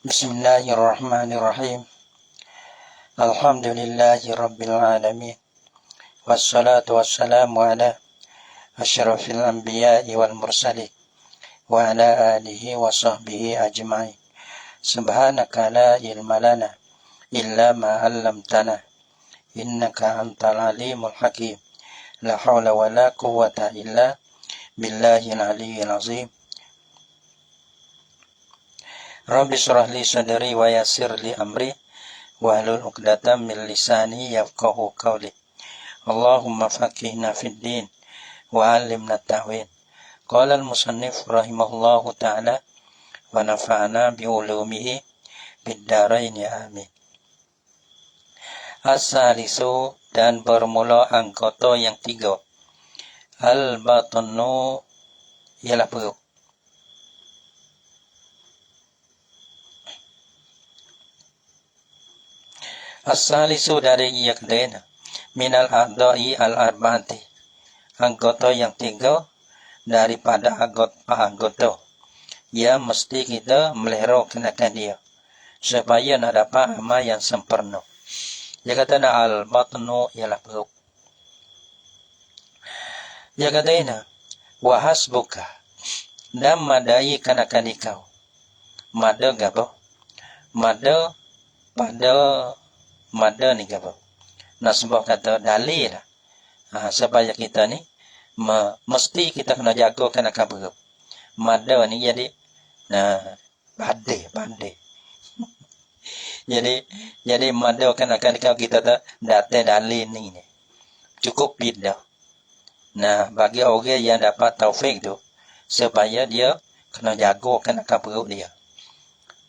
Bismillahirrahmanirrahim. Alhamdulillahi rabbil alamin. Wassalatu wassalamu ala asyrafil anbiya'i wal mursalin wa ala alihi wa sahbihi ajma'in. Subhanaka la ilma lana illa ma 'allamtana innaka antal alimul hakim. La haula wa la quwwata illa billahil aliyyil azim. Rabbi shrah li sadri wa yassir li amri wahlul 'uqdatam min lisani yafqahu qawli. Allahumma faqihna fid din wa 'allimna ta'wil. Qala al-musannif rahimahullahu ta'ala wa nafa'ana bi ulumihi bid dharain amin. As-salisu, dan bermula anggota yang 3. Al-batnu ialah perut. As-salisu, dari yang kedua, minal a'dha'i al-arba'ati, anggota yang 3 daripada anggota yang mesti kita melihara kenakan dia supaya nak dapat amal yang sempurna. Dia kata nak al-batnu ialah perut. Dia kata ini wa hasbuka, dan madai kenakan ikau. Mada gapo? Mada pada mada ni gapo? Nak sebab kata dalil lah. Supaya kita ni mesti kita kena jaga kenakan perut. Mada ni jadi pandai. jadi mada kenakan kita tak datang dalil ni. Cukup bida. Nah, bagi orang yang dapat taufik tu, supaya dia kena jaga kenakan perut dia.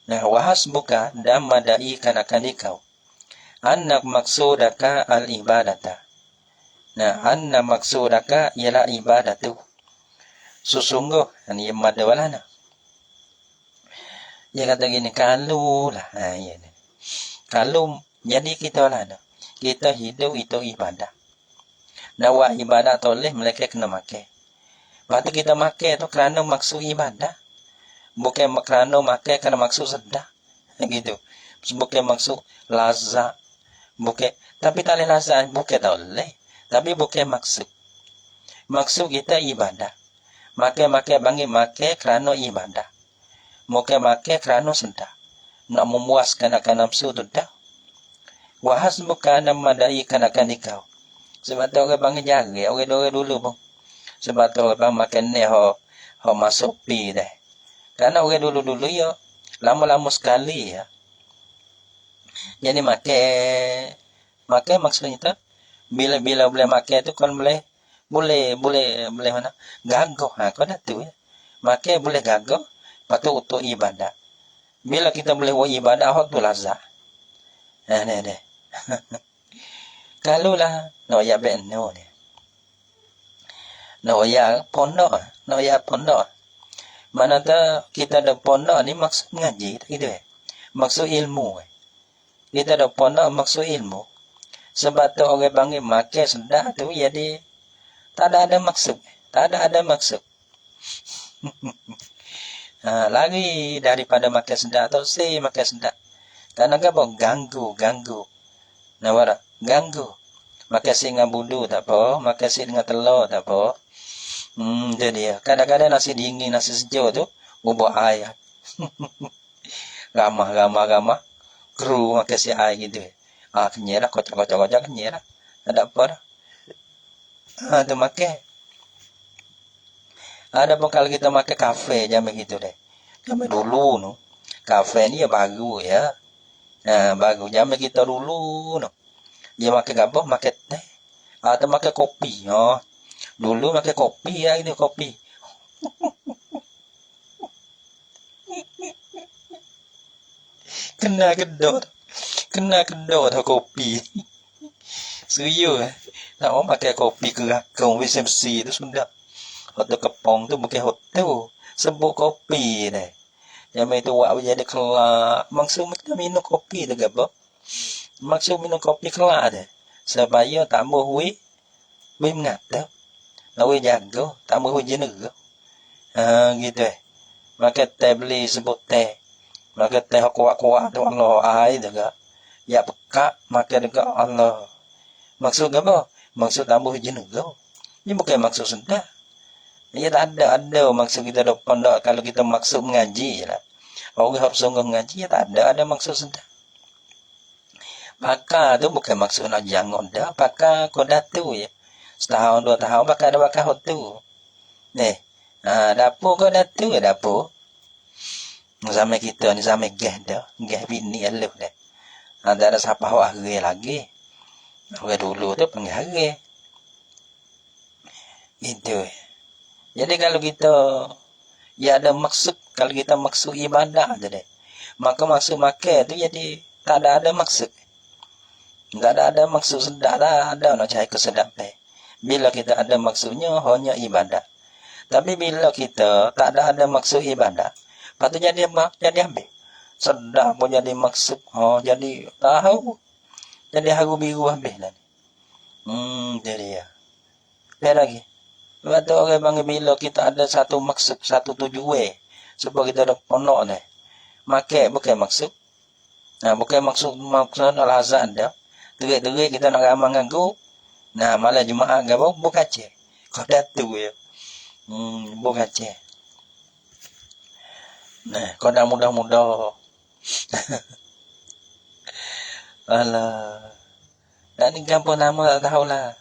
Nah, wahas buka dan madai kenakan ikau. Anna maksudaka al-ibadata. Nah, anna maksudaka ialah ibadatu. Sesungguh, ini mada walana. Dia kata gini, kalau lah. Kalau, jadi kita lah. Kita hidup itu ibadah. Nah, buat ibadah toleh, mereka kena makan. Lepas tu kita makan tu kerana maksud ibadah. Bukan kerana makan kerana maksud sedar. Gitu. Bukan maksud lazat. Bukan. Tapi tak boleh lazat. Bukan tak boleh. Tapi bukan maksud. Maksud kita ibadah. Makan bangit makan kerana ibadah. Bukan makan kerana sedar. Nak memuaskan akan nafsu tu dah. Wahas bukan dan madai akan ikau. Sebab tu orang panggil jaga. Orang dulu pun. Sebab tu orang panggil makan ni ho masuk pi dah. Kerana orang dulu ya. Lama-lama sekali ya. Jadi makan maksudnya tu. Bila boleh makan tu kan boleh mana? Gagah. Kau dah tu ya. Makan boleh gagah. Lepas tu untuk ibadah. Bila kita boleh buat ibadah, tu lazat. Ni. Kalau lah, nak ya benar ni. Nak ya pondok. Mana tak kita ada pondok ni maksud ngaji. Tak gitu maksud ilmu. Kita ada pondok maksud ilmu. Sebab tu orang panggil makan sedap tu jadi tak ada maksud. Tak ada maksud. Lagi daripada makan sedap tu makan sedap. Kerana apa? Ganggu. Nawara, ganggu. Makan si dengan budu tak apa. Makan si dengan telur tak apa. Jadi kadang-kadang nasi dingin, nasi sejuk tu ubah air. Ramah. Kru makan si air gitu. Kenyal lah, kocok kenyal lah. Tak ada apa dah. Tu makan. Ada pun kalau kita makan kafe jam begitu deh. Zaman dulu no. Kafe ni ya baru ya. Baru zaman kita dulu no. Dia makan apa? Makan teh. Atau makan kopi. Dulu makan kopi ya, ini kopi. Kena kedor tak kopi. Serius tak mau pakai kopi kerakong VSMC tu sudah. Hotel Kepong tu bukan hotel. Sebut kopi deh. Yang itu buat jadi kelak. Maksud kita minum kopi tu ke apa? Maksud minum kopi kelak deh. Supaya tak mau hui mengata. Lawi jaga. Tak mau hui jenuh. Gitu Maka teh beli sebut teh. Maka teh kuat-kuat tu Allah ai juga. Ya peka maka juga Allah. Maksud apa? Maksud tambah jenuh. Ini bukan maksud sendah. Ya tak ada maksud kita dok pondok kalau kita maksud mengaji lah. Orang harus sungguh mengaji ya tak ada maksud sendah. Pakar tu bukan maksud nak jangan dah. Pakar kodah tu ya. Setahun 2 tahun pakar ada pakar tu. Nih. Dapur kodah tu ya dapur. Zaman kita ni zaman geh dah. Geh bini aluh dah. Ada siapa hari lagi. Orang dulu tu panggil hari. Itu. Jadi kalau kita ya ada maksud, kalau kita maksud ibadah je deh. Maka maksud makan tu jadi tak ada maksud. Enggak ada maksud sedap lah, ada nak cari kesedapan. Bila kita ada maksudnya hanya ibadah. Tapi bila kita tak ada maksud ibadah, patut jadi ambil. Sedap pun jadi maksud, jadi tahu. Jadi haru biru habis lah. Jadi ya. Lihat lagi. Sebab tu orang panggil bila kita ada satu maksud, satu tujuan. Supaya kita ada pondok ni. Makan bukan maksud. Bukan maksud al-hazan dah. Terik-terik kita nak ramai nganggu. Malah Jumaat gabung bukan cek. Kau datu ya. Bukan cek. Kau dah mudah-mudah. Alah. Dan ni kampung nama tak tahulah.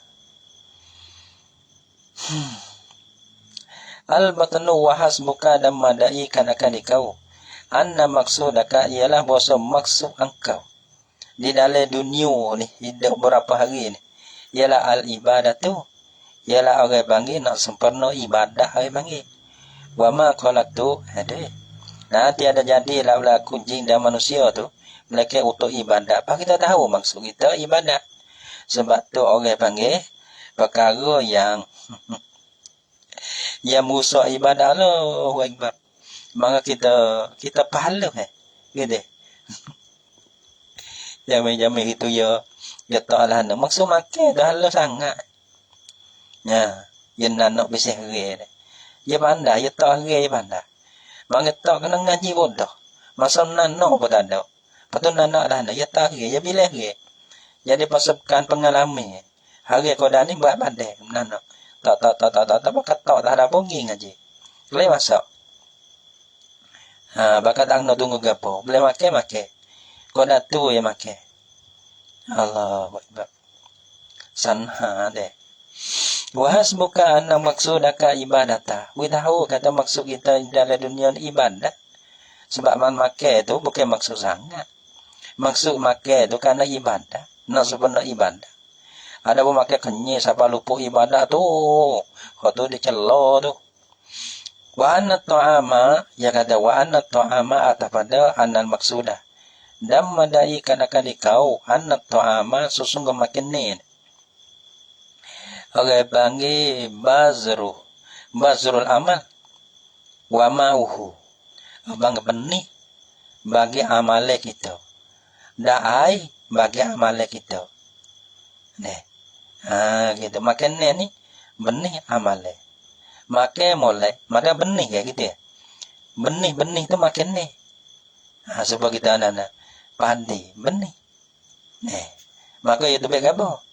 Al-batnu wa hasbuka dan madai kanakan kau. Anna maksudaka ialah bahasa maksud engkau. Di dalam dunia ni, hidup berapa hari ni. Ialah al-ibadatu. Ialah orang panggil nak sempurna ibadah orang panggil. Wa ma khalaqtu ada. Nanti ada jadilah berlaku jin dan manusia tu. Mereka untuk ibadah. Apa kita tahu maksud kita ibadah. Sebab tu orang panggil perkara yang merusak ibadah Allah Akbar. Maka kita pahala gitu. Jamai itu ya tak lah nak maksud makan dah Allah sangat. Ya nak bising hari. Ya pandai ya tak hari pandai. Maka tak kena ngaji bodoh. Masa nak pun tak ada. Patut nak dah nak ya tak hari ya bila hari. Jadi pasukan pengalaman. Hari kau dah ni buat pandai. Nak. Tak bakat tak ada punging aja. Boleh masuk. Bakat tak nak tunggu gapo. Boleh makan. Kau dah tu ya makan. Allah Akbar. Sanha deh. Wahas bukan maksudaka ibadata. Kita tahu kata maksud kita dalam dunia ibadah. Sebab makan tu bukan maksud sangat. Maksud makan tu karena ibadah. Nak sempurna ibadah. Ada pun makan kenyai siapa lupa ibadah tu. Kau tu dia celah tu. Wa anna ta'ama, ya kata wa anna ta'ama atas pada anal maksudah. Dan madai kanakan kau anna ta'ama sesungguh makan ni. Orang panggil bazrul amal. Wa ma'uhu. Abang benih bagi amalan kita. Da'ai bagi amalan kita. Gitu. Makan ni benih amalan. Makan mulai, maka benih kayak gitu ya. Benih tu makan ni. Supaya kita anak-anak padi, benih. Maka itu baik apa?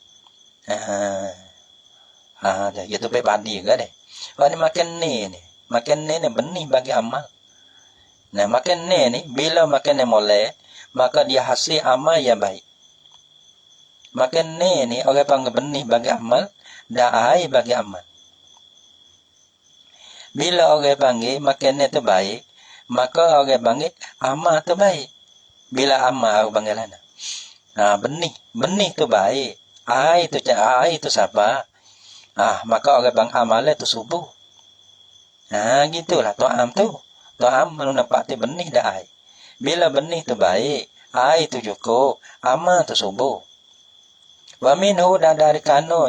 Itu baik padi juga deh. Kalau makan ni. Makan ni benih bagi amal. Makan ni bila makan ni mulai, maka dia hasil amal yang baik. Makan ni orang panggil benih bagi amal, da'ai bagi amal. Bila orang panggil makan ni tu baik, maka orang panggil amal tu baik. Bila amal orang panggil mana? Benih tu baik. Air tu sabar. Maka orang panggil amal tu subuh. Gitulah tu'am tu. Tu'am nampak tu benih da'ai. Bila benih tu baik, air tu cukup, amal tu subuh. Wa minhu dari kano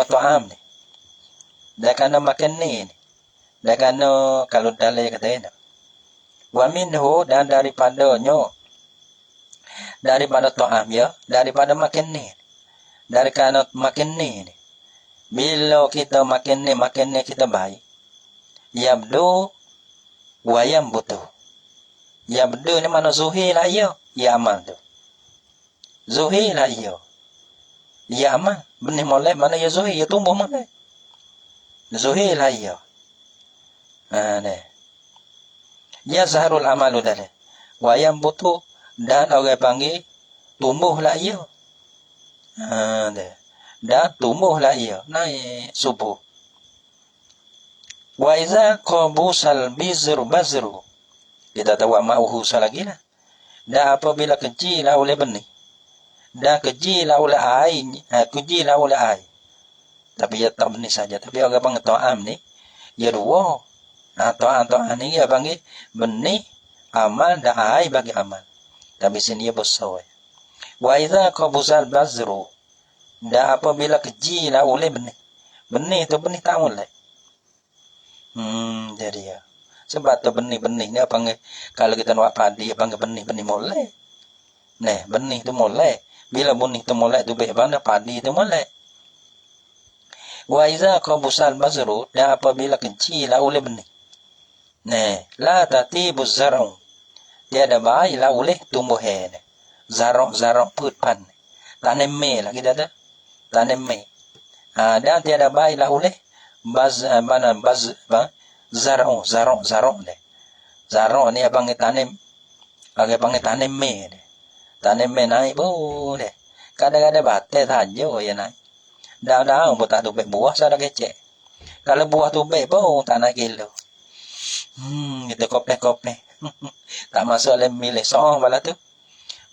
tu'am ni. Dari kano makan ni. Dan kano kalau dalai kata ini. Wa minhu dan daripada tu'am ya. Daripada makan ni. Dari kano makan ni. Bila kita makan ni kita baik. Yabdu wa yambutu. Ya benda ni mana zuhir lah ia. Ya amal tu. Zuhir lah ia. Ya amal. Benih molek mana ya zuhir. Ya tumbuh molek. Zuhir lah ia. Ni. Ya zaharul amalu dah. Wayang butuh. Dan orang panggil. Tumbuh lah ia. Dan tumbuh lah ia. Naik subuh. Wa iza qabusal bizru bazru. Kita tahu ma'uhu lagi lah. Dan apabila kecil lah oleh benih. Dan kecil lah oleh air. Kecil lah oleh air. Tapi ya tak benih saja. Tapi orang panggil ta'am ni. Ya dua. Ta'am ni dia panggil benih, amal dan air bagi amal. Tapi sini dia besar. Wa iza qabusal bazru. Dan apabila kecil lah oleh benih. Benih tu benih tak oleh. Jadi ya. Sebab tu benih-benih ni panggil, kalau kita nak padi panggil benih-benih molek. Nah, benih tu molek. Bila benih tu molek tu baik mana padi tu molek. Wa iza qabusal bazru, dan apabila kecil lah oleh benih. Nah, la tatibuz zar'u. Tiada baik lah oleh tumbuh hai. Zarok putpan. Tanam me lah kita tu. Tanam me. Dan tiada baik lah oleh zarok deh. Zarok ni abang tanem, agak panggil tanem me deh. Tanem me naik boleh. Kadang-kadang batai saja ya naik. Dah pun tak tubek buah sudah kecek. Kalau buah tubek pun tak naik kilo. Kita kopeh. Tak masuk lem milih soal bala tu.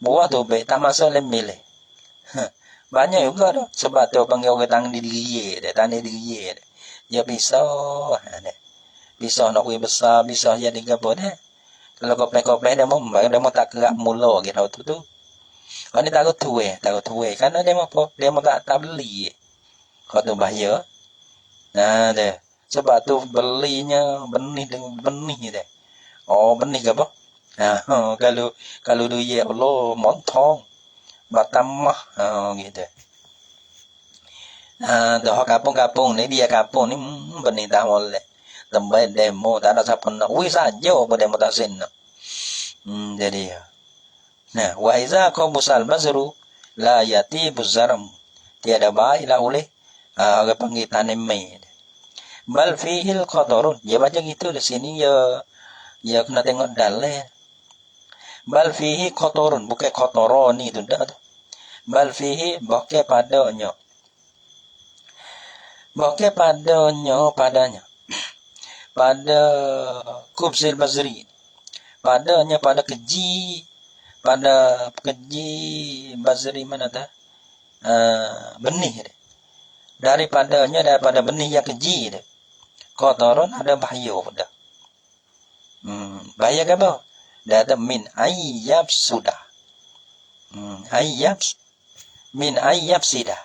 Buah tubek tak masuk lem milih. Banyak juga tu. Sebab tu panggil orang tangan diri deh, tangan diri deh. Ya pisau deh. Pisau nak kuih besar, pisau jadi apa deh. Kalau kopeh dia mau tak kerak mula gitu tu. Kalau ni takut tuai. Karena dia mau tak beli. Kau tu bahaya. Nah deh. Sebab tu belinya benih dengan benih deh. Oh benih ke apa? Kalau duit Allah montong. Batamah gitu. Dah kampung ni dia kampung ni benih tak boleh. Tempat demo tak ada siapa nak. Wih saja apa demo tak sen nak. Jadi ya. Nah, wa iza qabusal bazru la yatibuz zaram. Tiada baiklah oleh orang panggil tanem me. Bal fihil qatarun. Dia baca gitu di sini ya kena tengok dalil. Bal fihi qatarun, bukan qataroni tu dah tu. Bal fihi bukan padanya. Bukan padanya. Pada kubsil bazri. Padanya pada keji bazri mana dah? Benih dia. Daripada benih yang keji dia. Qatarun ada bahaya dah. Bahaya ke apa? Dia ada min ayyab sudah. Min ayyab sidah.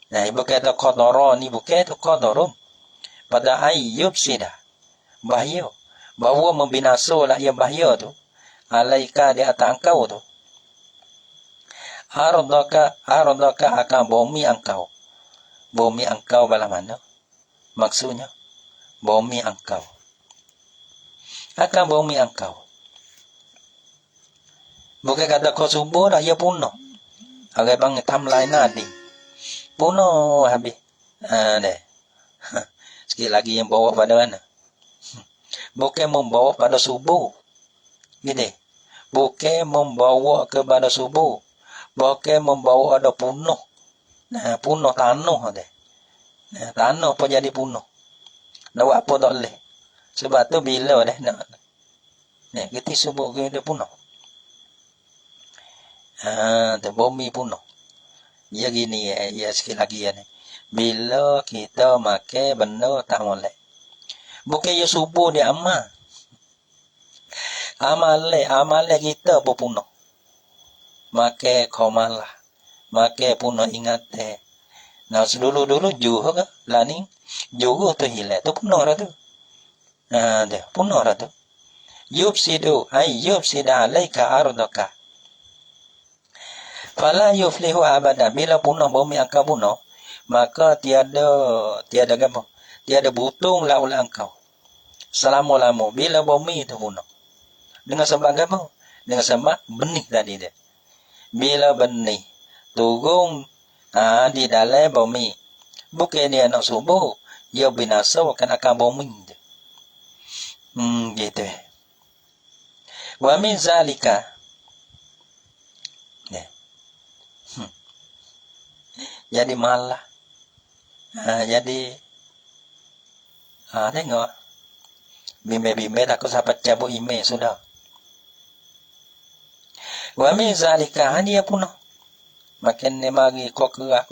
Nah, ibu kata qatarun ni bukan itu qatarun. Pada ayyub sidah. Bahaya. Bahawa membinasalah yang bahaya tu. Alaika di atas engkau tu. Ardaka akan bumi engkau. Bumi engkau bala mana? Maksudnya bumi engkau. Akan bumi engkau. Bukan kata kau subuh dah ia punah. Agak bang tamlai nadi. Punah habis. Deh. Sikit lagi yang bawa pada mana? Bukan membawa pada subuh. Gini. Bukan membawa kepada subuh. Bukan membawa ada punah. Nah, punah tanah deh. Nah, tanah pun jadi punah. Nak buat apa tak boleh. Sebab tu bila dah nak. Nah, kita subuh kita punah. Tu bumi punah. Ya gini ya sikit lagi ya ni. Bila kita makan benda tak boleh. Bukan ya subuh dia amal. Amal kita pun punah. Makan komalah. Makan punah ingat Nah, dulu juga lah ni. Juga tu hilang. Tu punah dah tu. Dia punah dah tu. Yufsidu alaika ardaka. Fala yuflihu abada. Bila punah bumi engkau punah, maka tiada apa? Tiada butung lah oleh engkau. Selama-lama bila bumi itu punah. Dengan sebab apa? Dengan sebab benih tadi dia. Bila benih turun di dalam bumi, bukan dia nak subuh, dia binasa akan bumi dia. Gitu. Wa min zalika. Jadi malah. Jadi tengok. Bimbe-bimbe takut sahabat cabut email sudah. Wa min zalika dia punah. Makin ni mari kokera.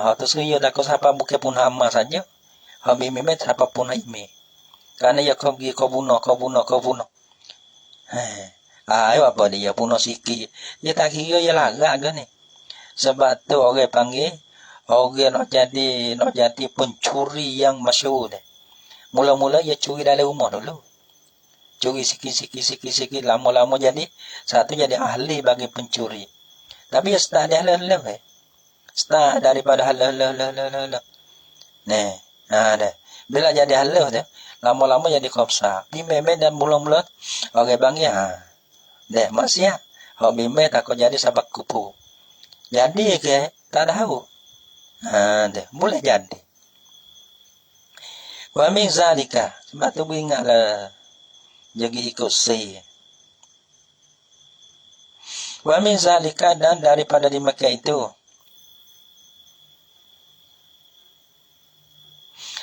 Hatu suyo takut sahabat bukan punah amma saja. Bimbe sahabat punah email. Karena ya kau bunuh. Ayo apa dia bunuh sikit. Dia tak kira ya lagak ke ni. Sebab tu orang panggil orang nak jadi pencuri yang masyhur dah. Mula-mula dia curi dalam rumah dulu. Curi sikit. Lama-lama jadi satu jadi ahli bagi pencuri. Tapi dia start dia halal. Start daripada halal. Nah, dah. Bila jadi halal dah, lama-lama jadi kopsa. Bimbe dan mula-mula orang panggil dah masih bimbe takut jadi sabak kupu. Jadi ke tak tahu. Dah boleh jadi. Wa min zalika, sebab tu ingatlah jadi ikut si. Wa min zalika, dan daripada di Mekah itu.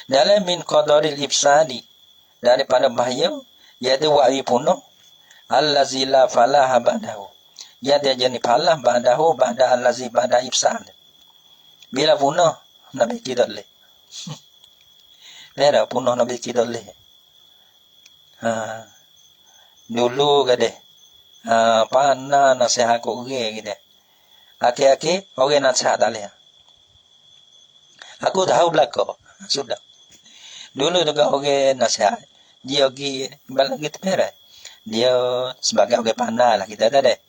Dalam min qadaril ifsadi, daripada bahaya iaitu wa'i punuh allazi la falaha ba'dahu. Ya dia jadi palah ba'dahu ba'da allazi ba'da ifsad. Bila punuh Nabi kita leh. Bila punuh Nabi kita leh. Dulu kade. Pana nasihat ko ge gitu. Aki-aki orang nasihat leh. Aku tahu belaka. Sudah. Dulu juga orang nasihat. Dia pergi balik kita perai. Dia sebagai orang pandai lah kita dah deh.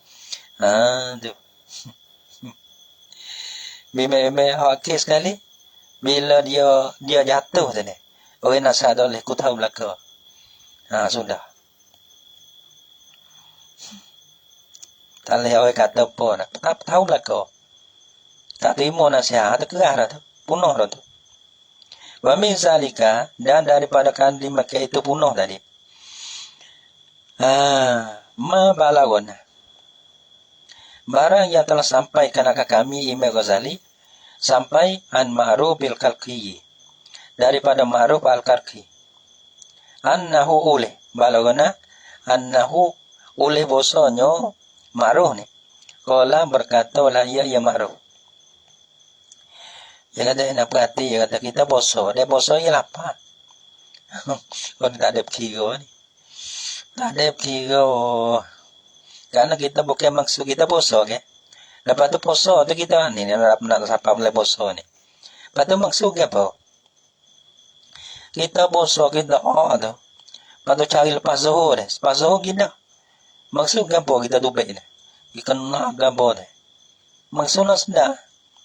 Tu. Bime okey sekali. Bila dia jatuh tadi. Orang nasihat oleh ku tahu belaka. Sudah. Tak boleh orang kata apa nak. Tak tahu belaka. Tak terima nasihat. Tak kerah dah tu. Punuh dah tu. Wa min zalika, dan daripada kandi Mekah itu punuh tadi. Ma balagona. Barang yang telah sampai kepada kami Imam Ghazali sampai an Ma'ruf bil Kalqi, daripada Ma'ruf al-Kalqi. Annahu ulih balagona, annahu ulih bosonyo Ma'ruf ni. Qala berkata la ya Ma'ruf. Dia kata nak perhati, dia kata kita boso. Dia boso ia lapar. Kau tak ada kira ni. Tak ada kira. Karena kita bukan maksud kita boso ke. Lepas tu boso tu kita ni nak siapa boleh boso ni. Lepas tu maksud ke apa? Kita boso kita tu. Lepas tu cari lepas zuhur dah. Lepas zuhur kita. Maksud ke apa kita tubik ni? Kita nak ke apa dah. Maksudnya sedar.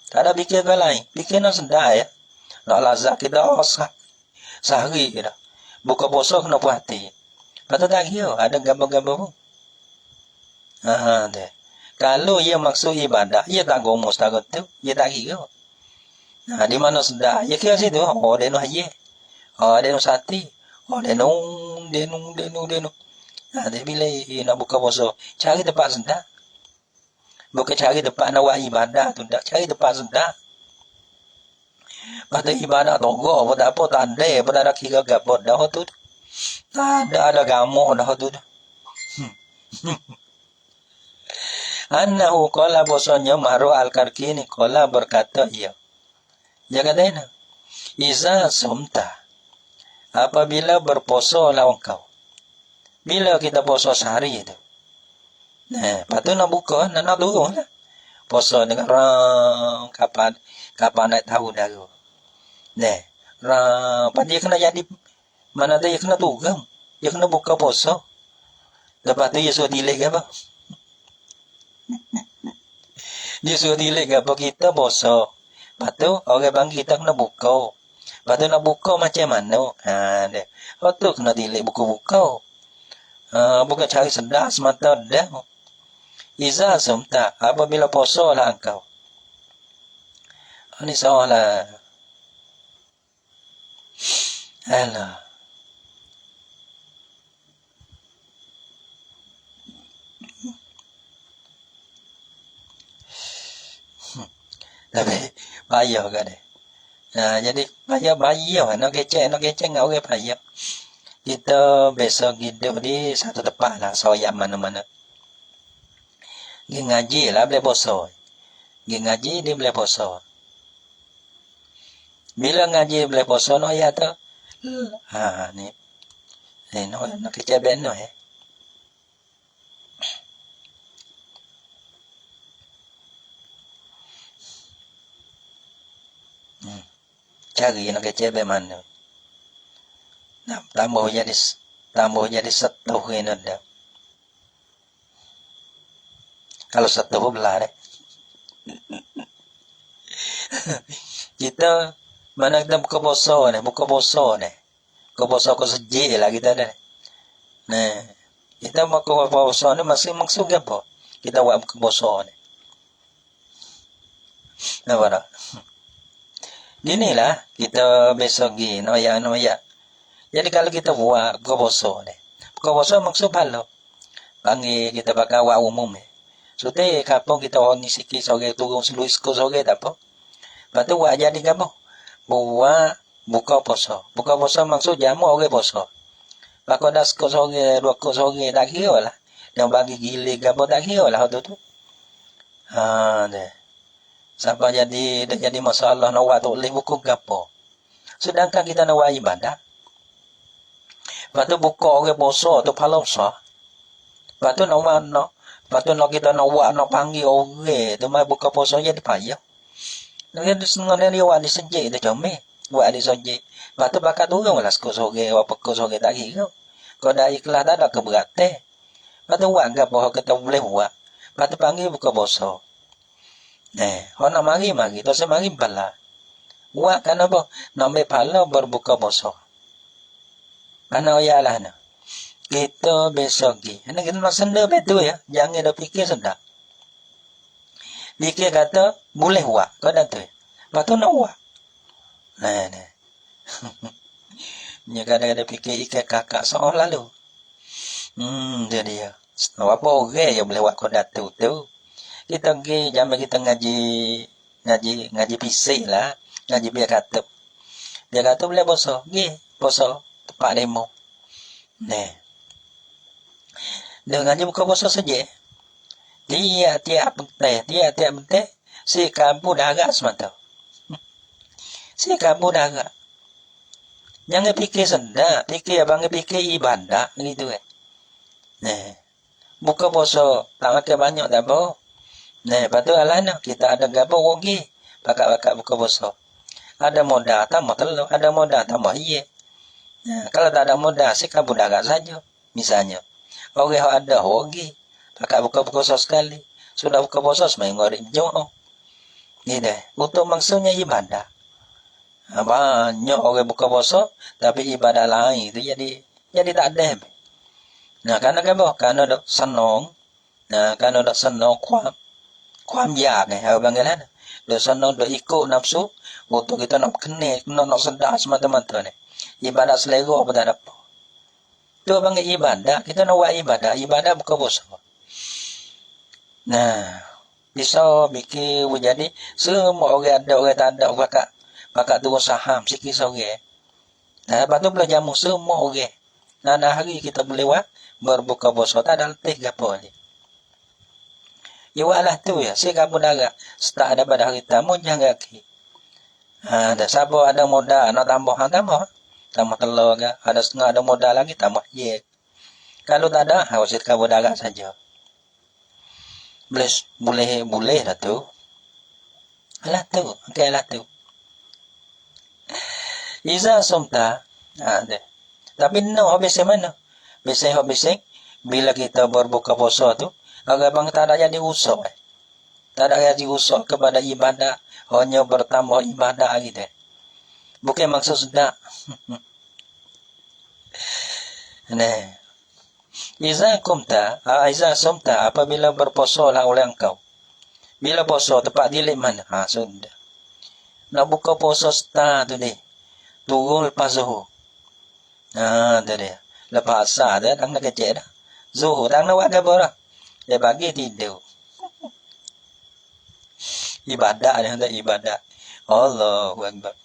Tak ada fikir ke lain. Fikirnya sedar ya. Nak lazat kita sehari kita. Buka puasa kena puas hati. Lepas tu tak kira. Ada gambar-gambar pun. Deh. Kalau ia maksud ibadah, ia tak gomo setakat tu. Ia tak kira. Di mana sedar. Ia kira situ. Oh, dia nak haji. Oh, dia nak sati. Oh, dia nak. Dia bila nak buka puasa. Cari tempat sedar. Bukan cari tempat nak buat ibadah tu. Tak cari tempat sedar. Pada ibadah togok pun tak apa. Tak ada pun tak ada kira gabut dah tu. Tak ada gamuk dah tu. Annahu qala bosonnya Ma'ruf al-Kalqi ni qala berkata ia. Dia kata ini. Iza sumta. Apabila berpuasa lawan kau. Bila kita puasa sehari itu. Lepas tu nak buka, nak turun lah. Puasa dengan orang kapan nak tahu dah tu. Lepas dia kena jadi, mana dia kena turun. Dia kena buka puasa. Lepas tu dia suruh delay ke apa? Dia suruh delay ke apa kita puasa. Lepas tu orang panggil kita kena buka. Lepas tu nak buka macam mana? Lepas tu kena delay buka-buka. Bukan cari sedar semata dah. Iza sumta, apabila puasa lah engkau. Ini soalan. Alah. Tapi payah kan deh. Jadi payah nak kecek ngau ke payah. Kita besok hidup di satu tempat lah, soyak mana-mana. Gi ngaji lah boleh puasa. Gi ngaji dia boleh puasa. Bila ngaji boleh puasa no ya tu. Ni. No kecek ben no Cari nak kecek ben mana. Nah, tambah jadi satu ini ada. Kalau satu belah deh. Kita mana kita buka puasa ni. Buka puasa ke sejik lah kita dah. Nah, kita buka puasa ni masih maksud apa? Kita buat buka puasa ni. Nampak tak? Inilah kita besok gini, noya. Jadi kalau kita buat buka puasa maksud pahala. Panggil kita pakai awak umum Sudah kapong kita orang ni sikit sore turun seluruh sekolah sore tak apa. Lepas tu buat jadi kamu. Buat buka puasa. Buka puasa maksud jamu orang puasa. Pakau dah sekolah sore, 2 sore tak kira lah. Yang bagi gilir kamu tak kira lah tu. Deh. Sampai dah jadi masalah nak buat tak boleh buku gapo. Sedangkan kita nak buat ibadah. Lepas tu buka orang puasa tu pahala besar. Lepas tu nak kita nak buat nak panggil orang tu mai buka puasa jadi payah. Dia senang dia buat di sejik tu comel. Buat di sejik. Lepas tu bakal turun lah sore apa sore tak kira. Kalau dah ikhlas tak ada keberatan. Lepas tu buat gapo kita boleh buat. Lepas tu panggil buka puasa. Orang nak mari tu saya mari bala. Buat kan apa? Nak ambil pahala berbuka puasa. Karena ialah nak. Kita besok ni. Kita nak senda betul ya. Jangan dah fikir sedap. Fikir kata, boleh buat. Kau dah tu. Lepas tu nak buat. Dia kadang-kadang fikir ikan kakak seolah lalu. Dia. Apa orang yang boleh buat kau dah tu. Kita pergi, jamban kita ngaji pisik lah. Ngaji biar kata. Dia kata boleh puasa. Pergi, puasa. Tempat demo. Dia ngaji buka puasa saja. Tiap penting. Si kamu darah semata. Si kamu darah. Jangan fikir sedap. Fikir ibadah. Gitu buka puasa. Tak makan banyak tak apa. Lepas tu alana. Kita ada gabung rugi. Pakat buka puasa. Ada modal tambah telur. Ada modal tambah iya. Kalau tak ada modal, si kamu darah saja. Misalnya. Orang yang ada rugi. Pakat buka puasa sekali. Sudah buka puasa seminggu hari jauh. Ni deh. Untuk maksudnya ibadah. Banyak orang buka puasa. Tapi ibadah lain itu jadi tak ada. Karena apa? Karena ada senang. Karena ada senang kuam ya. Orang panggil ada senang, ada ikut nafsu. Untuk kita nak kena nak sedar semata-mata ni. Ibadah selera apa tak apa. Tu panggil ibadah. Kita nak buat ibadah. Ibadah buka puasa. Bisa fikir jadi semua orang ada, orang tak ada. Pakat turun saham sikit sore. Lepas tu boleh jamu semua orang. Hari kita boleh buat berbuka puasa. Tak ada letih ke apa ni. Ya buatlah tu ya. Si kamu darah. Setelah ada pada hari tamu jangan lagi. Siapa ada modal nak tambah tambah telur ke. Ada setengah ada modal lagi tambah je. Kalau tak ada harus kamu darah saja. Boleh lah tu. Alah tu. Okay lah tu. Iza sumta. Tapi no habis mana? Habis bila kita berbuka puasa tu, agak bang tak ada jadi usaha. Tak ada jadi usaha kepada ibadah, hanya bertambah ibadah gitu. Bukan maksud sudah. Iza sumta, apabila berpuasa lah oleh engkau. Bila puasa, tempat dilik mana? Sudah. Nak buka puasa start tu deh. Turun lepas zuhur. Tu dia. Lepas asar dah, tak nak kecek dah. Zuhur, tak nak buat apa dah. Dia bagi tidur. Ibadat dia, tak ibadat. Allahu Akbar.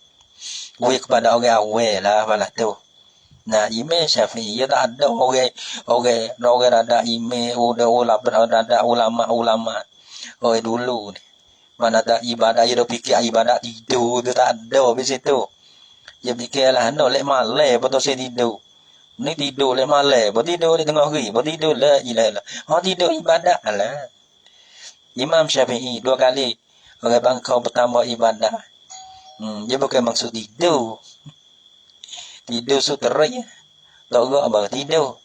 Weh kepada orang awal lah, apalah tu. Nah, Imam Syafi'i, dia tak ada orang ada imam, ada ulama. Orang dulu ni. Mana ada ibadat, dia fikir ibadat tidur, tu tak ada di situ. Dia fikirlah, lek malam, betul saya tidur. Ni tidur lek malam, betul tidur di tengah hari, betul tidur lah, ilah. Tidur ibadat lah. Imam Syafi'i, 2 kali, orang bangkau bertambah ibadat. Dia bukan maksud tidur. Tidur suterai. Tak gerak apa, tidur.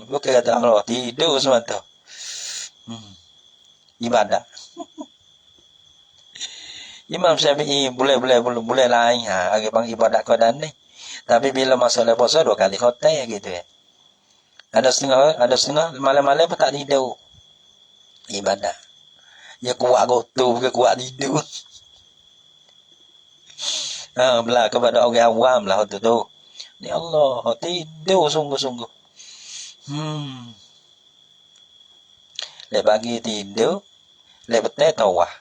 Bukan kata Allah, tidur semata. Ibadat. Imam Syafi'i boleh lain. Orang bang ibadat kodan ni. Tapi bila masalah puasa 2 kali khotai gitu ya. Ada setengah malam-malam pun tak tidur. Ibadat. Dia kuat gotu, bukan kuat tidur. Belah kepada orang awam lah tu. Ni Allah, tidur sungguh-sungguh. Lek pagi tidur, lek petang tawah.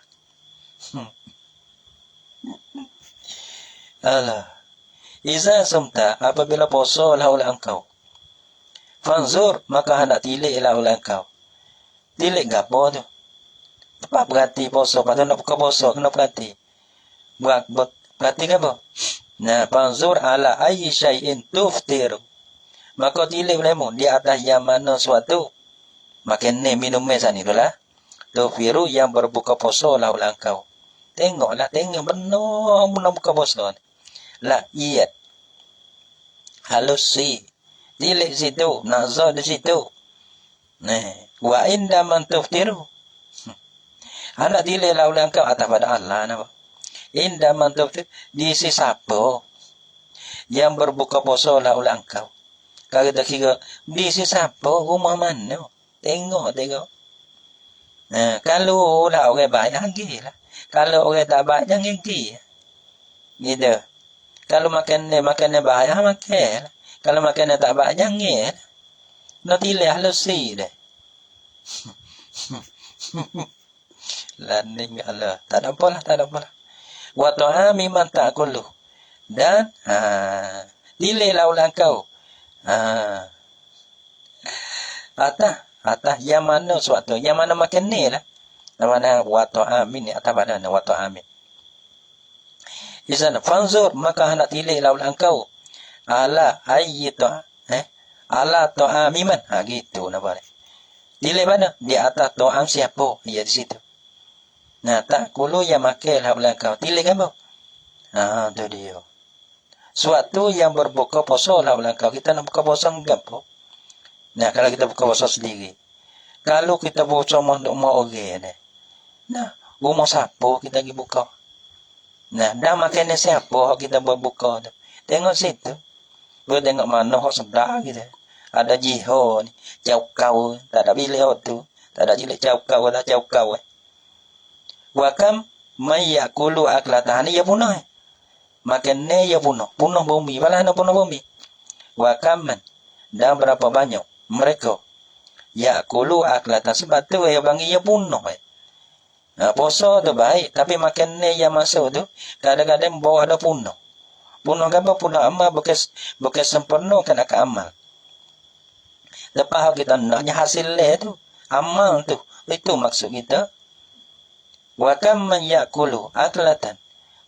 Alah. Iza sumta, apabila puasa lah oleh engkau. Fanzur, maka hendak tilik lah oleh engkau. Tilik gapo tu? Tepat berhati puasa, patut nak buka puasa, kena berhati. Berhati ke apa? Nah, fanzur ala ayyi syai'in tuftiru. Maka tilik olehmu di atas yang mana suatu. Makan ni minum sana itulah. Tuftiru yang berbuka puasa lah oleh engkau. Tengok benar buka puasa ni. Lah, iya. Halusi. Tilik situ, nazar di situ. Wa inda man tuftiru. Anak tilik lah oleh engkau atas pada Allah nama. Inda man tuftiru. Di si siapa yang berbuka puasa lah oleh engkau. Kalau kita kira, di si siapa, rumah mana? Tengok. Kalau lah orang baik, lah. Kalau orang tak baik, jangan pergi. Gitu. Kalau makannya baik, makan. Kalau makannya tak baik, jangan. Nak tilik halusi dah. Landing Allah. Tak ada apalah. Wa ta'ami man ta'kulu. Dan, tiliklah oleh engkau. Atas yang mana suatu. Yang mana makan ni lah. Yang mana wa ta'ami ni. Atas badan wa ta'ami. Isana fanzur maka hendak tiliklah oleh engkau ala ayyitu ala ta'ami man gitu nama dia. Tilik mana? Di atas ta'am siapa? Dia di situ. Nah, tak kulu yang makanlah oleh engkau. Tilik apa? Tu dia. Suatu yang berbuka puasa lah oleh engkau. Kita nak buka puasa enggak apa? Nah, kalau kita buka puasa sendiri. Kalau kita puasa mau orang ni. Nah, rumah siapa kita pergi buka? Nah, dah makan siapa kita berbuka tu. Tengok situ. Boleh tengok mana hok sedar gitu. Ada jiho ni, caukau, tak ada bilik tu. Tak ada jilik caukau, tak caukau. Wa kam mayyakulu aklatani ya punah. Makan ni ya punah bumi, balah punah bumi. Wa kam man, dan berapa banyak mereka yakulu aklatan sebab tu ya bangi ya punah. Puasa tu baik, tapi makan ni yang masuk tu, kadang-kadang bawa ada punah. Punah apa? Punah amal, bukan sempurna kan akan amal. Lepas kita naknya hasil tu, amal tu, itu maksud kita. Wa kam man yakulu aklatan.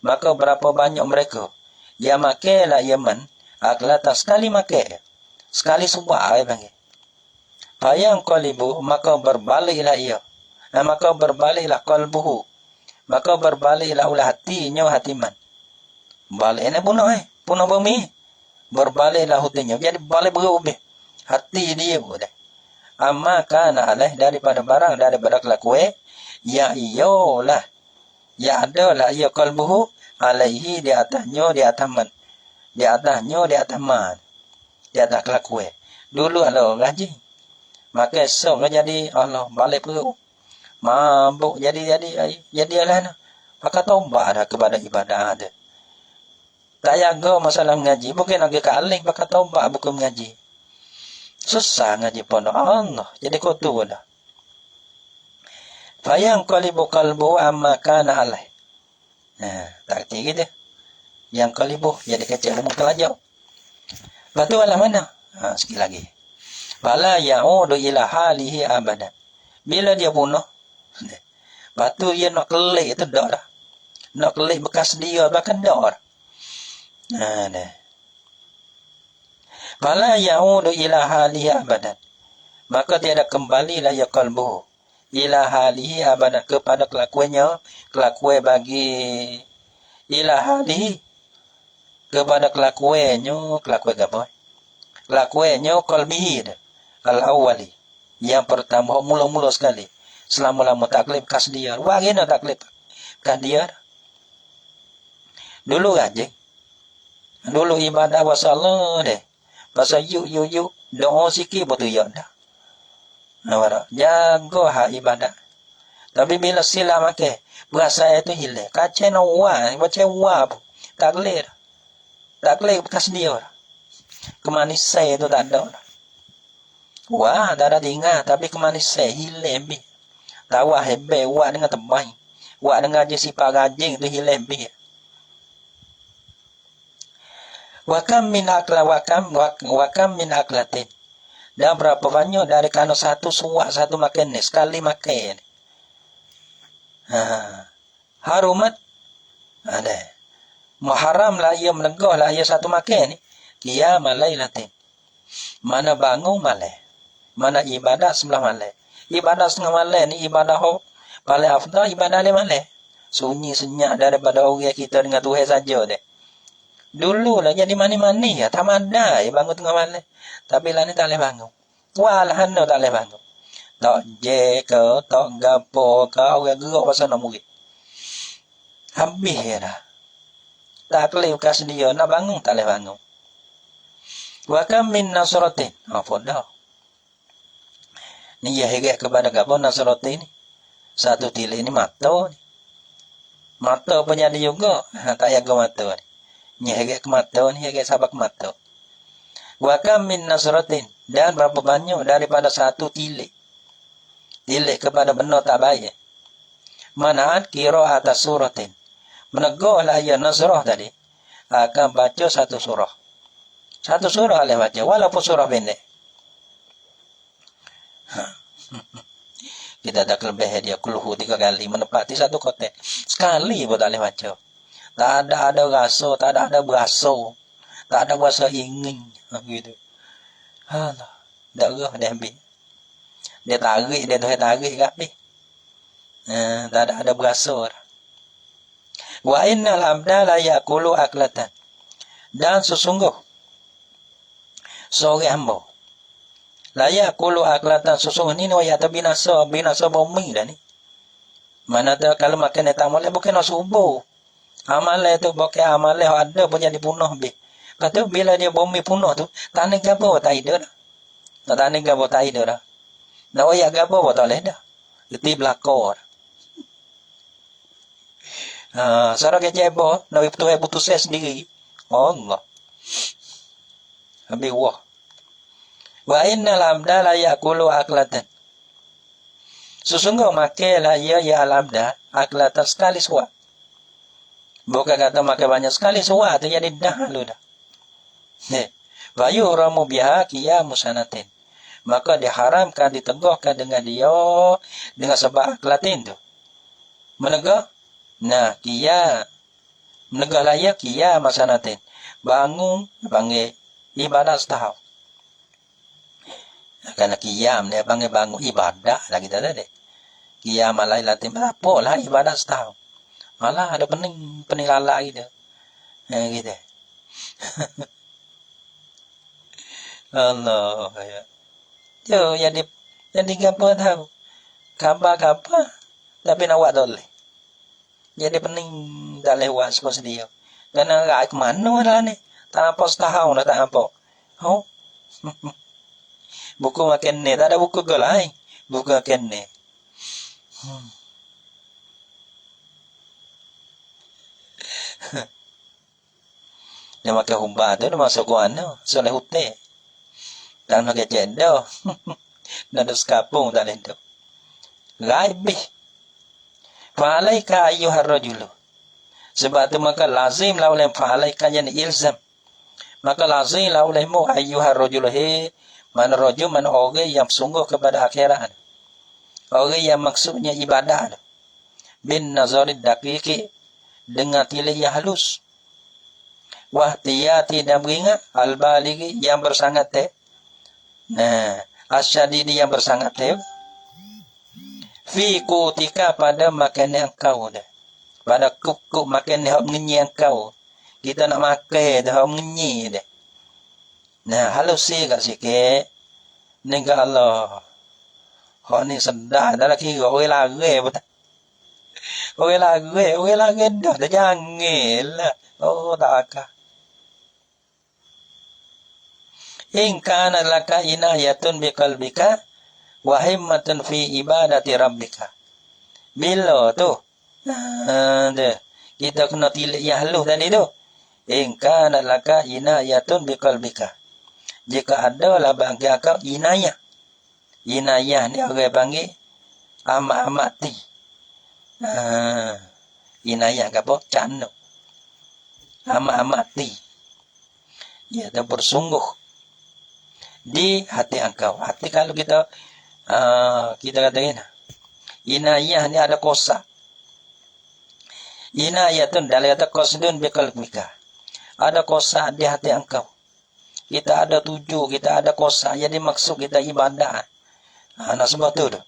Maka berapa banyak mereka yang makanlah Yaman, aklatan sekali makan. Sekali subuh panggil. Payang qalibu, maka berbaliklah ia. Maka berbaliklah qalbuhu. Maka berbaliklah ulah hatinya hatiman. Baliknya punah bumi. Berbaliklah hatinya. Jadi balik berubah. Hati dia boleh. Amma kana alaih daripada barang daripada kelakuan. Ya iyalah. Ya adalah ia qalbuhu alaihi di atasnya di atas man. Di atasnya di atas man. Di atas kelakuan. Dulu ada gaji. Maka esok jadi Allah balik perut. Mabuk jadilah nah. Maka tombak dah kepada ibadah ada. Tak jaga masalah mengaji. Mungkin lagi kaling maka tombak buku mengaji. Susah ngaji pondok Allah. Jadi kotor dah. Fayang qalibu qalbu amma kana alaih. Nah, tak kata gitu. Yang qalibu jadi kecil umum kelajak. Lepas tu alam mana? Sekali lagi. Fala ya'udu ila halihi abadan. Bila dia bunuh, lepas tu dia nak kelik itu dah dah. Nak kelik bekas dia bahkan dah dah. Nah. Fala ya'udu ila halihi abadan. Maka tiada kembalilah ya qalbuhu ila halihi abadan kepada kelakuannya, kelakuan bagi ila halihi kepada kelakuannya, kelakuan apa? Kelakuannya qalbihi al-awwali. Yang pertama mula-mula sekali. Selama-lama taklif kas dia. Wagina taklif kas dia. Dulu aja. Dulu ibadah wasallah deh. Pasal yuk doa sikit betul ya dah. Nawara jaga hak ibadah. Tapi bila sila makan berasa itu hilang. Kaca nawa, baca wa taklif. Taklif kas dia. Kemanisan itu tak ada. Wah, tak ada tinggal. Tapi kemanisan hilang lebih. Tawa hebat. Wah dengan tebal. Wah dengan je sifat rajin itu hilang lebih. Wakam min min aklatin. Dan berapa banyak dari kano satu suak satu makan ni. Sekali makan. Harumat. Ada. Muharram lah ia menegah lah ia satu makan ni. Qiyamul lailatin. Mana bangun malam. Mana ibadah sebelah malam. Ibadah setengah malam ni ibadah paling afdal ibadah le malam. Sunyi senyap daripada orang kita dengan Tuhan saja deh. Dulu lah jadi mani-mani ya. Tak ada ya bangun tengah malam. Tapi lah ni tak boleh bangun. Walah no tak boleh bangun. Tak je ke, tak gapo ke, orang gerak pasal nak murid. Habis ya dah. Tak boleh kas dia nak bangun tak boleh bangun. Wa kam min nasratin. Apa dah? Ni ya hegat kepada gapo nasratin ni. Satu tilik ni mata ni. Mata punya dia juga. Tak jaga mata ni. Ni hegat ke mata ni, hegat sabak mata. Wa kam min nasratin. Dan berapa banyak daripada satu tilik. Tilik kepada benda tak baik. Manaat kira atas suratin. Menegahlah ia nasrah tadi. Akan baca satu surah. Satu surah boleh baca. Walaupun surah pendek. Kita ada kelebihan dia kulhu 3 kali. Menepati satu kotak. Sekali pun tak boleh baca. Tak ada rasa. Tak ada berasa. Tak ada berasa ingin. Gitu. Alah. Darah dia ambil. Dia tarik. Dia tarik kat habis. Tak ada berasa. Wa innal abda la yaqulu aklatan. Dan sesungguh seorang hamba la yaqulu aklatan sesungguh ni waya binasa bumi dah ni. Mana tu kalau makan tak boleh bukan nak subuh. Amal itu bukan amal ada pun jadi punah be. Kata bila dia bumi punah tu tanah gapo tak ada dah. Tanah gapo tak ada dah. Nak waya gapo tak boleh dah. Itu belakor. Sarang kecebo, nak putus saya sendiri. Allah. Habis wah. Wa innal abda la yaqulu aklatan. Sesungguh makanlah ia ya al-abda aklatan sekali suap. Bukan kata makan banyak sekali suap tu jadi dah lu dah. Wa yuramu biha qiyamus sanatin. Maka diharamkan ditegahkan dengan dia dengan sebab aklatin tu. Menegah. Nah, menegahlah ia qiyamus sanatin. Bangun panggil ibadah setahun. Kerana qiyam dia panggil bangun ibadah lah kita tadi. Qiyam lailatin apalah ibadah setahun. Malah ada pening lalak gitu. Gitu. Allah ya. Jo jadi gapo tahu. Kabar tapi nak buat boleh. Jadi pening tak lewat sepas dia. Kerana rai ke mana lah ni. Tak apa setahun dah tak apa. Oh. Buku makan ni, tak ada buku ke lain. Buku makan ni. Dia makan humba tu, dia masuk kuan tu. Soleh hutan. Dan makan cendol. Nada sekapung tak lento. Gaibih. Fa'alaika ayyuhar rajulu. Sebab tu maka lazim lah oleh fa'alaika yang ilzam. Maka lazim lah olehmu ayyuhar rajulu. Mana rajul, mana orang yang sungguh kepada akhirat. Orang yang maksudnya ibadah. Bin nazarid daqiqi. Dengan tilih yang halus. Wahtiyati dan beringat. Al-baligi yang bersangat teh. Nah, asyadidi yang bersangat teh. Fi kutika pada makan engkau dah. Pada kuk makan yang mengenyi engkau. Kita nak makan dah mengenyi dah. Nah, halus sih kat sikit. Ni ke Allah. Hak ni sedar dah kira orang lari pun tak. Orang lari dah jangan lah. Oh, tak akal. In kana laka inayatun biqalbika wa himmatun fi ibadati rabbika. Bila tu? Kita kena tilik yang halus tadi tu. In kana laka inayatun biqalbika. Jika ada lah bagi akak inayah. Inayah ni orang panggil amat-amati. Inayah ke apa? Canu. Amat-amati. Ya, dia bersungguh di hati engkau. Hati kalau kita katakan inayah ni ada kosa. Inayatun dalam kata qasdun biqalbika. Ada kosa di hati engkau. Kita ada tuju, kita ada kosa. Jadi maksud kita ibadah. Nak sebab tu tu.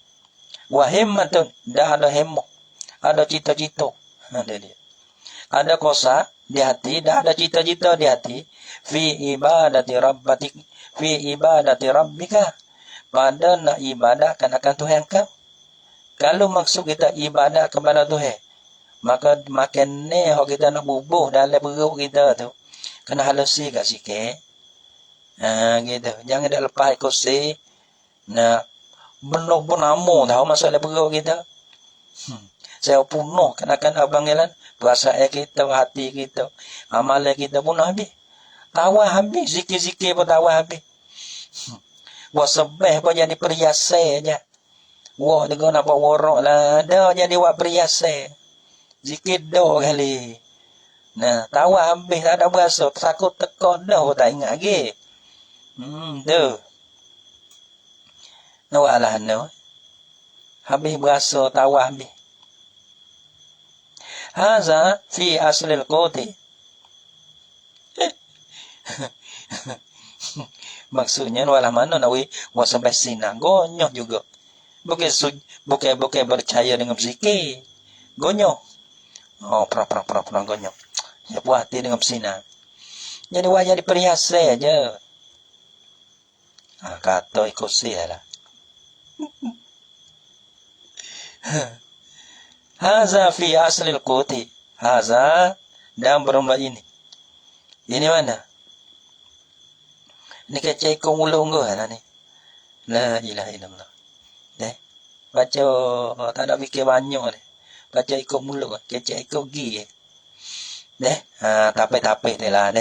Wahimmatun dah ada hemok. Ada cita-cita. Ada kosa di hati, dah ada cita-cita di hati. Fi ibadati rabbatik. Fi ibadati rabbika. Pada nak ibadah akan Tuhan kau. Kalau maksud kita ibadah kepada Tuhan, maka makan ni kita nak bubuh dalam perut kita tu. Kena halusi kat sikit. Gitu. Jangan dah lepas kursi. Nak benar pun amu tahu masuk dalam perut kita. Saya penuh kenakan abanggilan. Perasaan kita, hati kita, amalan kita pun habis. Tawar habis. Zikir-zikir pun tawar habis. Wah sebeh pun jadi perhiasan je. Wah dengar nampak warak lah. Dah jadi buat perhiasan. Zikir dah kali. Nah, tawar habis tak ada berasa. Takut tekor dah pun tak ingat lagi. Tu. Nawak lah no. Habis berasa tawar habis. Haza fi aslil qoti. Maksudnya walah mana nak wa sampai sina gonyoh juga. Bukan percaya dengan zikir. Gonyoh. Oh, pra gonyoh. Ya puas hati dengan sina. Jadi wajah diperhiasan aja. Kata ikut lah. Haza fi aslil quti. Haza dalam berumah ini. Ini mana? Ni kecai kau mulung ke lah ni. La ilaha illallah. Baca tak ada fikir banyak ni. Baca ikut mulung. Kecai ikut gi. Tapi dia lah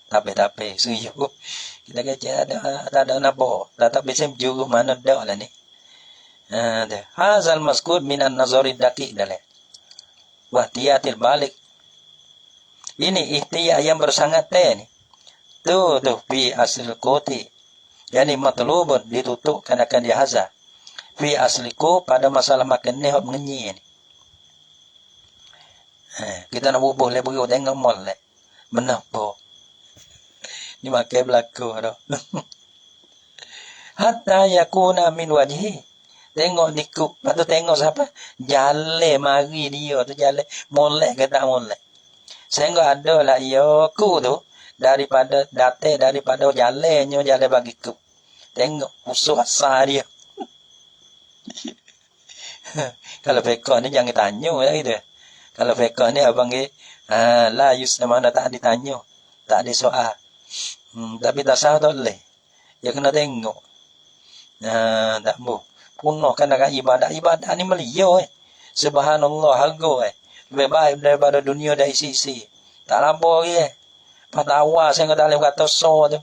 Tapi. Suyu. Kita kecai tak ada napa. Tapi saya juru mana dah lah ni. Hazal maskud minan nazari daqiq dalih. Wahtiyatil balik. Ini ihtiyah yang bersangat ni. Tu fi asli qoti. Yani matlubun ditutup akan dia hazah. Fi asliku pada masalah makan ni hok mengenyi ni. Kita nak bubuh le berau tengok mall le. Menapa? Ni makan belako dah. Hatta yakuna min wajhi. Tengok dikuk. Lepas tu tengok siapa? Jale mari dia tu jale. Molek ke tak molek. Sehingga ada lah ku tu. Daripada jalannya jale bagi ku. Tengok musuh asal dia. Kalau fiqah ni jangan tanya lah gitu. Kalau fiqah ni abang la yusna mana tak ditanya. Tak ada soal. Tapi tak sah tak boleh. Ya kena tengok. Tak boleh. Punah kan dengan ibadat ni melia Subhanallah harga lebih baik daripada dunia dah isi-isi. Tak lama lagi pada awal saya kata kata so tu.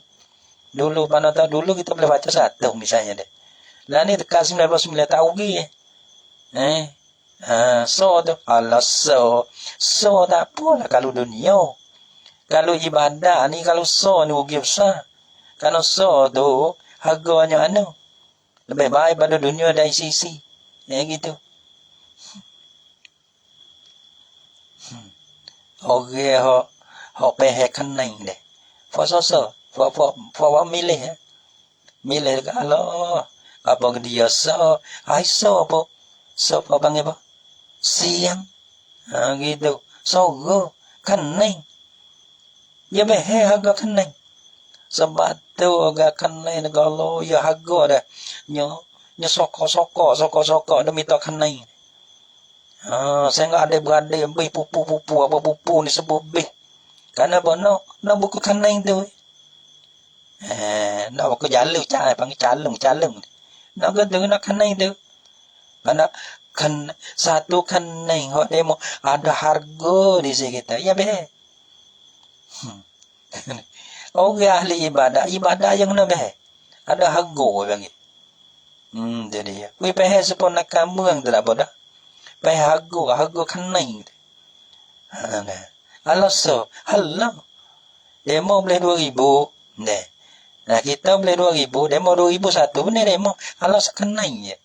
Dulu mana tahu dulu kita boleh baca satu misalnya deh. Lah ni dekat 99 tahun lagi so tu. Allah so tak apalah kalau dunia. Kalau ibadah ni kalau so ni rugi besar. Kalau so tu harganya lebih baik pada dunia dah isi-isi. Gitu. Orang hok pehek kening deh. Foso for milih milih kalau apa dia so apa panggil apa siang gitu so kening ya behe harga kening sebab tu harga kening kalau ya harga dah nyo soko demi tak kening. Saya enggak ada beradik pupu apa pupu ni sebut bih. Karena apa nak buku kening tu. Nak buku jalur cai panggil calung. Nak kata nak kening tu. Karena satu kening hok demo ada harga di sini kita. Ya beh. Orang ahli ibadah yang nak beh. Ada harga panggil. Jadi ya. Wi peh sepon nak kamu yang tak apa dah. Peh harga kening. Alaso, halang. Demo boleh 2,000. Nah, kita boleh 2,000, demo 2,001 benar demo. Allah sekenai je.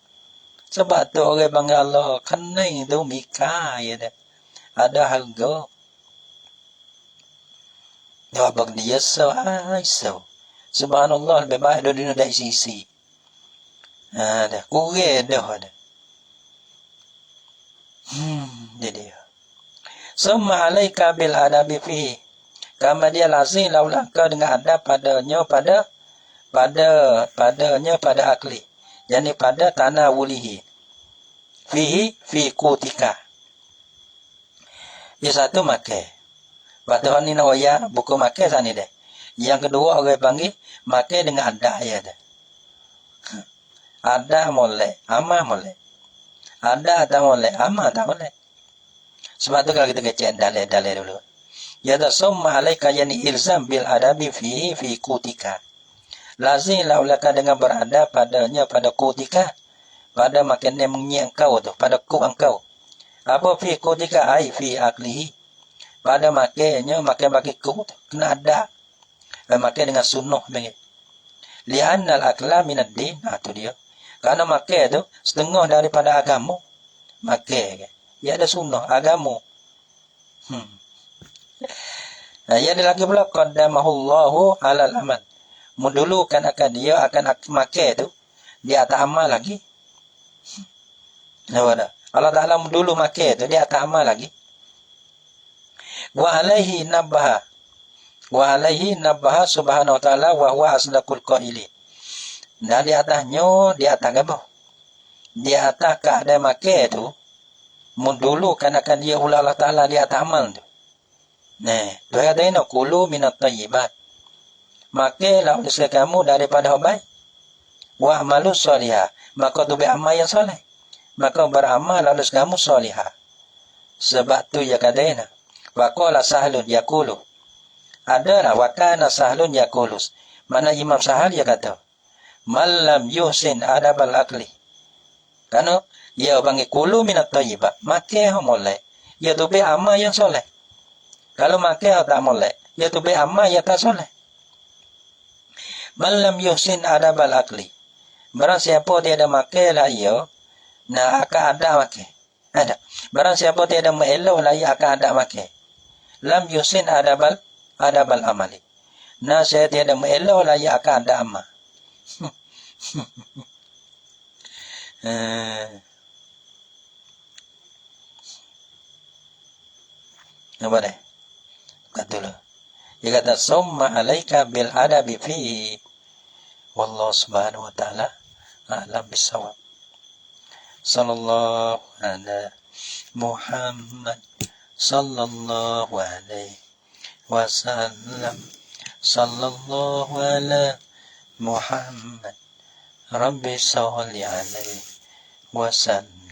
Sebab tu orang panggil Allah kenai tu mika ya dah. Ada harga. Dia bagi dia so. Subhanallah lebih baik dunia dari sisi. Dah kurang dah. Jadi Summa alaika bil adabi fihi. Kama dia lazim laulah kau dengan adab padanya pada akli. Yani pada tanah wulihi. Fi kutika. Yang satu makai. Batuhan ni nawaya buku makai sana deh. Yang kedua orang panggil makai dengan adab ya dah. Ada molek, ama molek. Ada tak molek, ama tak molek. Sebab tu kalau kita kecek dalil dulu. Ya tasumma alaika yani ilzam bil adabi fi kutika. Lazim laulaka dengan beradab padanya pada kutika. Pada makan yang menyiap kau tu. Pada kuk engkau. Apa fi kutika ai fi aklihi. Pada makan bagi kuk tu. Kena ada. Makan dengan sunnah. Li'annal akla minad din. Itu dia. Karena makan tu setengah daripada agama. Makan. Ya ada sunnah agama. Ya ada lagi pula qaddamahullahu alal amal. Mendulukan akan dia akan makai tu di atas amal lagi. Allah Taala mendulu makai tu di atas amal lagi. Wa alaihi nabbaha subhanahu wa ta'ala wa huwa asdaqul qailin. Dan di atasnya di atas apa? Di atas keadaan makai tu mendulukan akan dia ulah Allah Ta'ala di atas amal tu. Tu kata ini kulu minat tayyibat. Makanlah oleh kamu daripada baik. Wa amalu salihah. Maka tu beramal yang soleh. Maka beramal oleh kamu salihah. Sebab tu ya kata ini. Wa qala sahlun yaqulu. Adalah wa kana sahlun yaqulus. Mana Imam Sahal dia kata. Man lam yuhsin adabal akli. Karena ia panggil kulu minat tayyibat. Makan molek. Ia tu beramal yang soleh. Kalau makan tak molek. Ia tu beramal yang tak soleh. Malam yuhsin adabal akli. Barang siapa tiada makan lah ia. Nah akan ada makan. Ada. Barang siapa tiada mengelak lah ia akan ada makan. Lam yuhsin adabal amali. Nah saya tiada mengelak lah ia akan ada amal. Apa deh? Katalah. Dia kata summa alaika bil adabi fihi. Wallahu subhanahu wa ta'ala a'lam bissawab. Sallallahu ala Muhammad sallallahu alaihi wasallam. Sallallahu ala Muhammad Rabbi salli alaihi wasallam.